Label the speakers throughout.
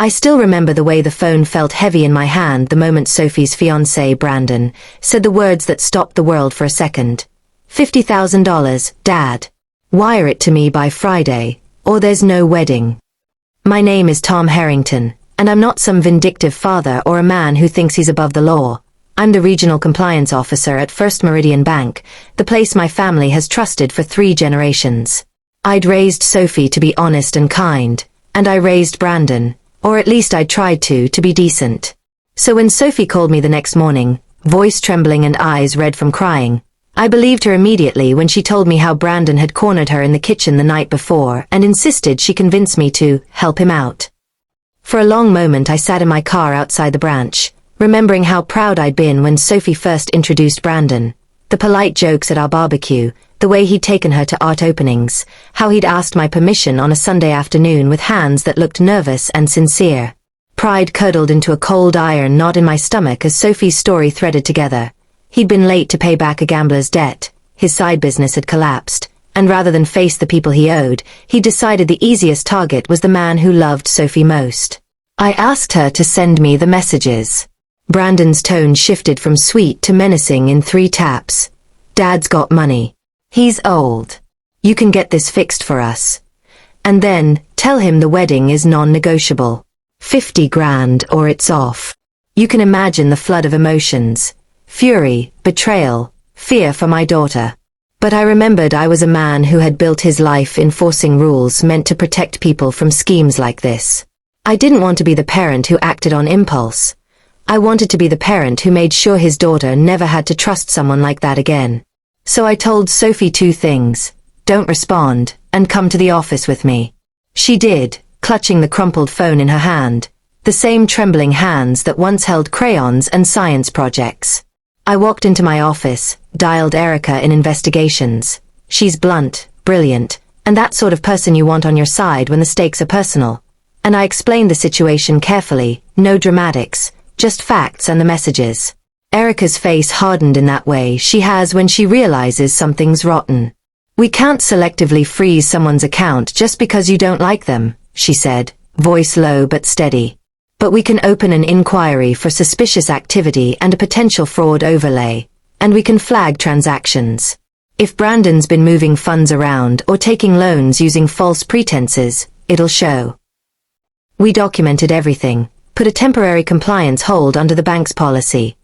Speaker 1: I still remember the way the phone felt heavy in my hand the moment Sophie's fiancé, Brandon, said the words that stopped the world for a second. $50,000, Dad. Wire it to me by Friday, or there's no wedding. My name is Tom Harrington, and I'm not some vindictive father or a man who thinks he's above the law. I'm the regional compliance officer at First Meridian Bank, the place my family has trusted for 3 generations. I'd raised Sophie to be honest and kind, and I raised Brandon, or at least I tried to be decent. So when Sophie called me the next morning, voice trembling and eyes red from crying, I believed her immediately when she told me how Brandon had cornered her in the kitchen the night before and insisted she convince me to help him out. For a long moment I sat in my car outside the branch, remembering how proud I'd been when Sophie first introduced Brandon. The polite jokes at our barbecue, the way he'd taken her to art openings, how he'd asked my permission on a Sunday afternoon with hands that looked nervous and sincere. Pride curdled into a cold iron knot in my stomach as Sophie's story threaded together. He'd been late to pay back a gambler's debt, his side business had collapsed, and rather than face the people he owed, he decided the easiest target was the man who loved Sophie most. I asked her to send me the messages. Brandon's tone shifted from sweet to menacing in 3 taps. Dad's got money. He's old. You can get this fixed for us. And then, tell him the wedding is non-negotiable. 50 grand or it's off. You can imagine the flood of emotions. Fury, betrayal, fear for my daughter. But I remembered I was a man who had built his life enforcing rules meant to protect people from schemes like this. I didn't want to be the parent who acted on impulse. I wanted to be the parent who made sure his daughter never had to trust someone like that again. So I told Sophie 2 things: don't respond, and come to the office with me. She did, clutching the crumpled phone in her hand, the same trembling hands that once held crayons and science projects. I walked into my office, dialed Erica in investigations. She's blunt, brilliant, and that sort of person you want on your side when the stakes are personal. And I explained the situation carefully, no dramatics, just facts and the messages. Erica's face hardened in that way she has when she realizes something's rotten. We can't selectively freeze someone's account just because you don't like them, she said, voice low but steady. But we can open an inquiry for suspicious activity and a potential fraud overlay, and we can flag transactions. If Brandon's been moving funds around or taking loans using false pretenses, it'll show. We documented everything, put a temporary compliance hold under the bank's policy,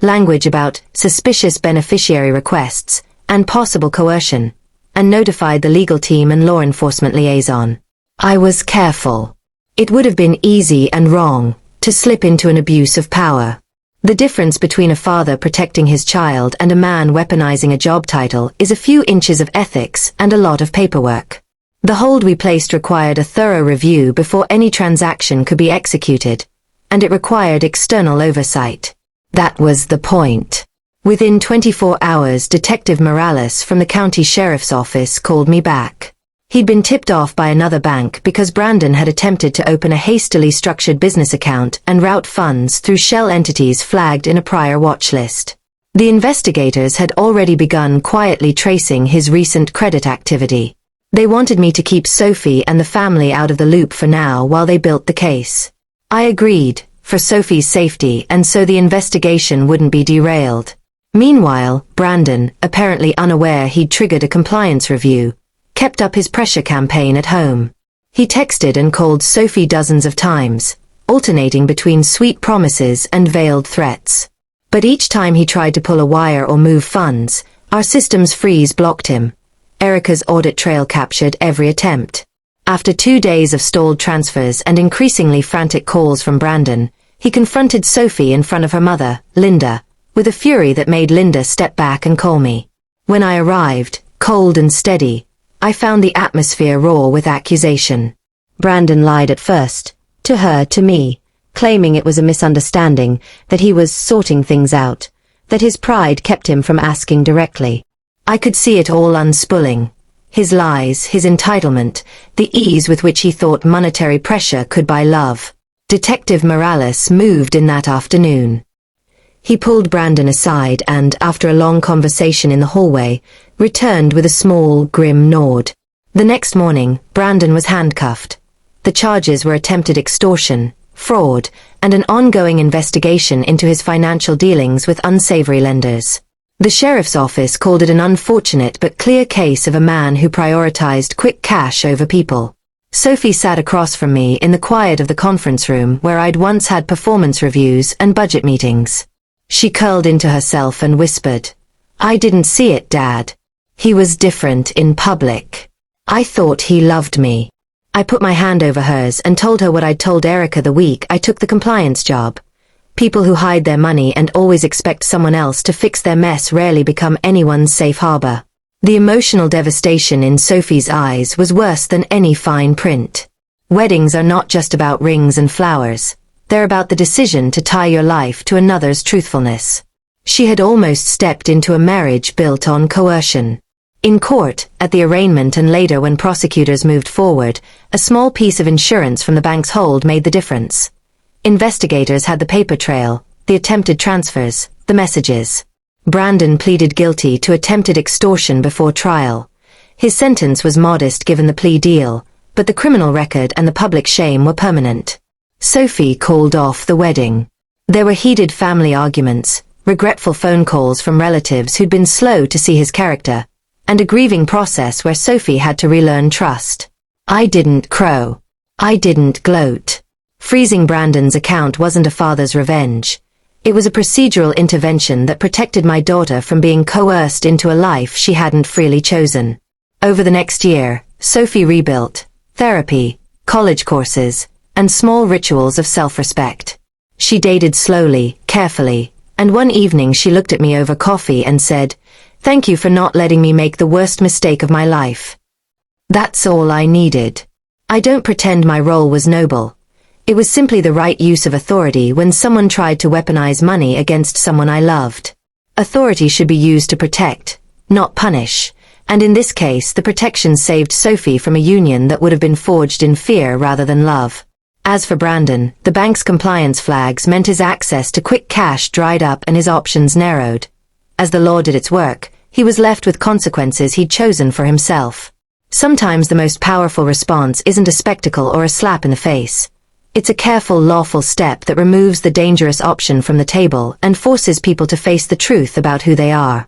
Speaker 1: language about suspicious beneficiary requests and possible coercion, and notified the legal team and law enforcement liaison. I was careful. It would have been easy and wrong to slip into an abuse of power. The difference between a father protecting his child and a man weaponizing a job title is a few inches of ethics and a lot of paperwork. The hold we placed required a thorough review before any transaction could be executed, and it required external oversight. That was the point. Within 24 hours, Detective Morales from the county sheriff's office called me back. He'd been tipped off by another bank because Brandon had attempted to open a hastily structured business account and route funds through shell entities flagged in a prior watch list. The investigators had already begun quietly tracing his recent credit activity. They wanted me to keep Sophie and the family out of the loop for now while they built the case. I agreed, for Sophie's safety and so the investigation wouldn't be derailed. Meanwhile, Brandon, apparently unaware he'd triggered a compliance review, kept up his pressure campaign at home. He texted and called Sophie dozens of times, alternating between sweet promises and veiled threats. But each time he tried to pull a wire or move funds, our system's freeze blocked him. Erica's audit trail captured every attempt. After 2 days of stalled transfers and increasingly frantic calls from Brandon, he confronted Sophie in front of her mother, Linda, with a fury that made Linda step back and call me. When I arrived, cold and steady, I found the atmosphere raw with accusation. Brandon lied at first, to her, to me, claiming it was a misunderstanding, that he was sorting things out, that his pride kept him from asking directly. I could see it all unspooling. His lies, his entitlement, the ease with which he thought monetary pressure could buy love. Detective Morales moved in that afternoon. He pulled Brandon aside and, after a long conversation in the hallway, returned with a small, grim nod. The next morning, Brandon was handcuffed. The charges were attempted extortion, fraud, and an ongoing investigation into his financial dealings with unsavory lenders. The sheriff's office called it an unfortunate but clear case of a man who prioritized quick cash over people. Sophie sat across from me in the quiet of the conference room where I'd once had performance reviews and budget meetings. She curled into herself and whispered, "I didn't see it, Dad. He was different in public. I thought he loved me." I put my hand over hers and told her what I'd told Erica the week I took the compliance job. People who hide their money and always expect someone else to fix their mess rarely become anyone's safe harbor. The emotional devastation in Sophie's eyes was worse than any fine print. Weddings are not just about rings and flowers. They're about the decision to tie your life to another's truthfulness. She had almost stepped into a marriage built on coercion. In court, at the arraignment and later when prosecutors moved forward, a small piece of insurance from the bank's hold made the difference. Investigators had the paper trail, the attempted transfers, the messages. Brandon pleaded guilty to attempted extortion before trial. His sentence was modest given the plea deal, but the criminal record and the public shame were permanent. Sophie called off the wedding. There were heated family arguments, regretful phone calls from relatives who'd been slow to see his character, and a grieving process where Sophie had to relearn trust. I didn't crow. I didn't gloat. Freezing Brandon's account wasn't a father's revenge. It was a procedural intervention that protected my daughter from being coerced into a life she hadn't freely chosen. Over the next year, Sophie rebuilt therapy, college courses, and small rituals of self-respect. She dated slowly, carefully, and one evening she looked at me over coffee and said, "Thank you for not letting me make the worst mistake of my life." That's all I needed. I don't pretend my role was noble. It was simply the right use of authority when someone tried to weaponize money against someone I loved. Authority should be used to protect, not punish, and in this case the protection saved Sophie from a union that would have been forged in fear rather than love. As for Brandon, the bank's compliance flags meant his access to quick cash dried up and his options narrowed. As the law did its work, he was left with consequences he'd chosen for himself. Sometimes the most powerful response isn't a spectacle or a slap in the face. It's a careful, lawful step that removes the dangerous option from the table and forces people to face the truth about who they are.